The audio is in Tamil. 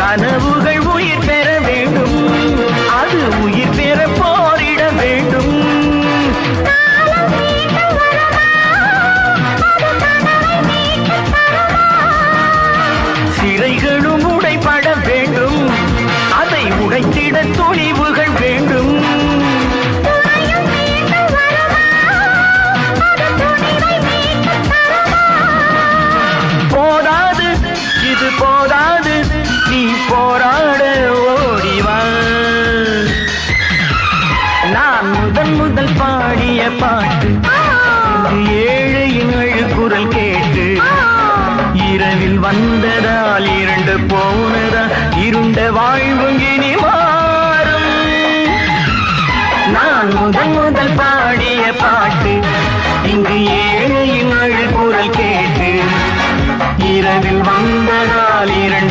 கனவுகள் உயிர் பெற வேண்டும், அது உயிர் பெற போரிட வேண்டும். சிறைகளும் உடைபட வேண்டும், அதை உடைத்திட துணிவுகள் வேண்டும். போதாது இது போதாது, நீ போராட ஓடிவா. நான் முதல் பாடிய பாட்டு ஏழையின் அழுகுரல் கேட்டு, இரவில் வந்ததால் இரண்டு போனதா, இருண்ட வாழ்வும் இனி மாறும். நான் முதல் பாடி